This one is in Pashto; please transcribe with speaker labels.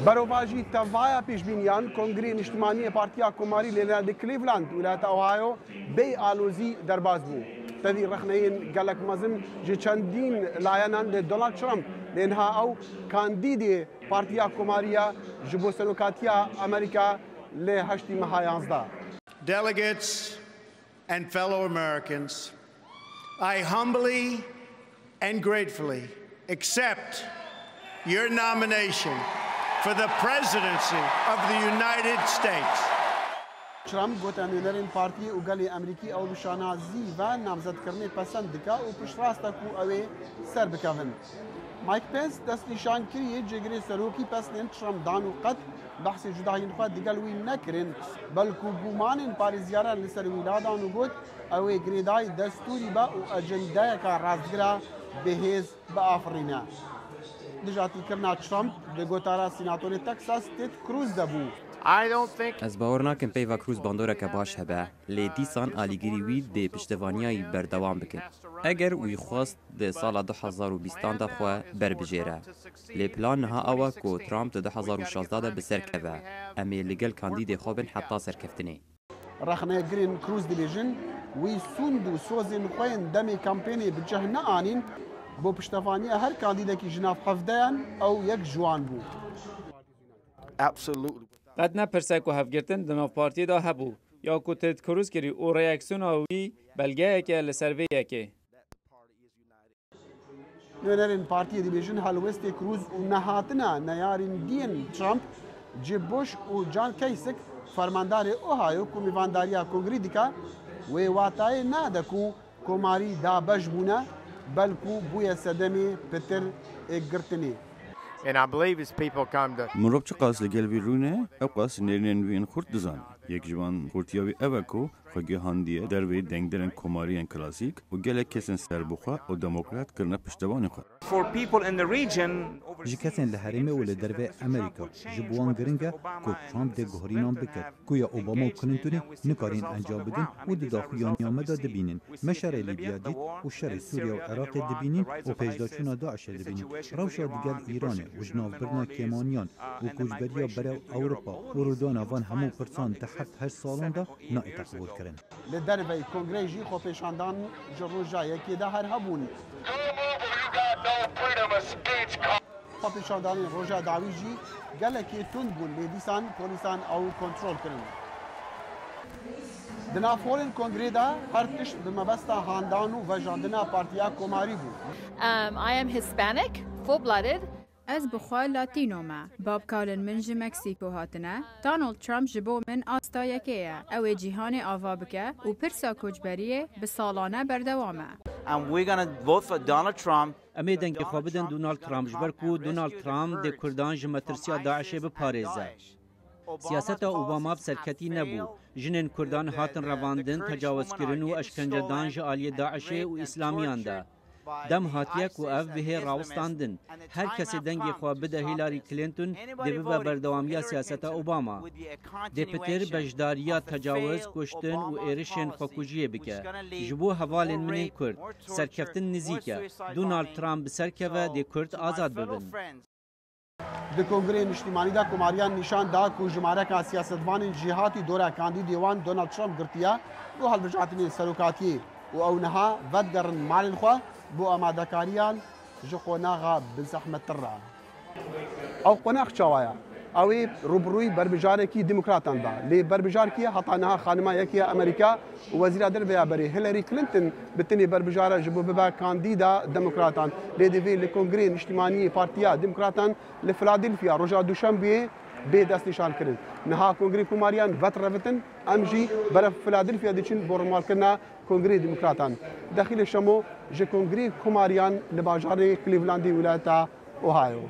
Speaker 1: بروواجی توایا پیشبینیان کنگره نیشتیمانی پارتیا کماری لیلاد کلیولند ولایت اوهایو بی آلوزی درباز بو. تدی رخنین گلک مزن جه چندین لایانان دونالد ترامپ لینها او کاندیدی پارتیا کماریا جبو سلوکاتیا امریکا لی هشتی ماه 11.
Speaker 2: Delegates and fellow Americans, I humbly and gratefully accept your nomination for the presidency of the United States.
Speaker 1: ترامپ گوت امینرین پارتی و گلی امریکی او بشانازی و نامزد کرنه پسند دکا و پشت راستا کو اوی سر بکوین. مایک پنس دست نشان کریه جگری سروکی پس لین ترامپ دانو قد بحث جداهین خواه دیگل وی نکرین بلکو گومانین پاریزیاران لسر ویلادان و گوت اوی گریدای دستوری با و اجندای که رازدگرا بهیز با آفرینه. نجاتی کرنا ترامپ به گوتارا سیناتوری تکساس تید کروز دبو.
Speaker 3: از باور ناکم پیوا کروز باندورا که باش هبه لی دیسان آلیگیری وی دی پشتوانیایی بردوام بکن. اگر وی خواست دی سال 2020 دا خواه بربجیره. لی پلان نها اوه که ترامپ دی 2016 بسر کبه. امی لگل کاندید خوابن حتی سرکفتنی.
Speaker 1: رخنه گرین کروز دیویژن وی سوند و سوزین خوین دمی کمپینی بجه نآنین بو پشتوانی هر کاندیده که جناف هفدهن او یک جوان بود.
Speaker 4: قد نپرسه که هفگرتن دناف پارتی دا هبو یا که تد کروز کری او ریاکسیون آوی بلگه که لسرویه که
Speaker 1: نوینرین پارتی دیویژن هلوست کروز و نهاتنا نیارین دین ترامپ جیب بوش و جان کیسک فرماندار اوهایو که میوانداریا کنگری دیکا و واتای نادکو کماری دا بجبونه بلکو بوی سدمی پتر اگرتنی.
Speaker 5: مروب چه قاس لگل وی رونه او قاس نرین وین خورد دزان یک جوان خورتیاوی اوکو خگی هاندیه در وی دنگ درن کماریان کلاسیک و گله کسن سربخوا و دموکرات کرنا پشتوان خو
Speaker 6: جی کسن لحرمه و لدربه امریکا جبوان گرنگه که ترامپ ده گهرینان بکرد که یا اوباما و کلینتونی نکارین انجام بدن و ده داخلیان یامده دبینین مشار لیبیا دید و شر سوریا و عراق دبینین و پیجداشون داعش دبینین روشا دیگر ایرانه و جناف برنا کیمانیان و کوچبریا برای اروپا و رودان آوان همو پرسان تحت 8 سالان دا نائتا قبول کرن.
Speaker 1: لدربه کنگره جی خو پیشاندان جروجا یکی ده هر هبون. خو پیشاندان روژا داوی جی گلکی تند بون لیدیسان پولیسان او کنترول کرن. دنافورن کنگره دا هر تشت بمبستا هاندانو و جاندنا پارتیا کماری بود.
Speaker 7: I am Hispanic, full-blooded.
Speaker 8: از بخواه لاتینو ما باب کالن من جه مکسیکو هاتنه دانالد ترامپ جبو من آستا یکیه او جیهان آوا بکه و پرسا کجبریه به سالانه بردوامه
Speaker 9: امی دنگی خواه بدن دونالد ترامپ جبر کو دونالد ترامپ ده کردان جمترسیا داعشه بپاريزه سیاست اوباما بسرکتی نبو جنین کردان هاتن رواندن تجاوز کرن و اشکنجه دانج آلی داعشه و اسلامیان ده دم هاتیک و اف به راوستاندن هر کسی دنگی خواه بده هیلاری کلینتون ده ببا بردوامیا سیاست اوباما ده پتر بجداریا تجاوز کشتن و ایرشن خوکوجیه بکه جبو حوالین منی کرد سرکفتن نزیکه دونالد ترامپ بسرکوه ده کرد آزاد ببن
Speaker 1: د کنگره نیشتیمانی دا کماریان نشان دا کو جماره کا سیاستوان جهاتی دورا کاندیدیوان دونالد ترامپ گرتیا و هلبجاتنی سروکاتی و او نها ودگرن مالن خواه بو امادکاریان جو قناغا بزحمت ترى او قناغ چوایا اوی روبروی بربجار کی دموکراتان دا لی بربجار کی حطانها خانما یکی امریکا وزیر دربیا بری هیلاری کلینتون بتنی بربجار جبو ببا کاندیدا دموکراتان لی دیوی لکنگری اجتماعی پارتیا دموکراتان لفلادلفیا روجا دوشنبه به دست نشان کردن نها کنگری کماریان وط روتن امجی برای فلادلفیا دیچین برمال کردن کنگری دموکراتان داخل شمو ج کنگری کماریان لباجار کلیولندی ولایت اوهایو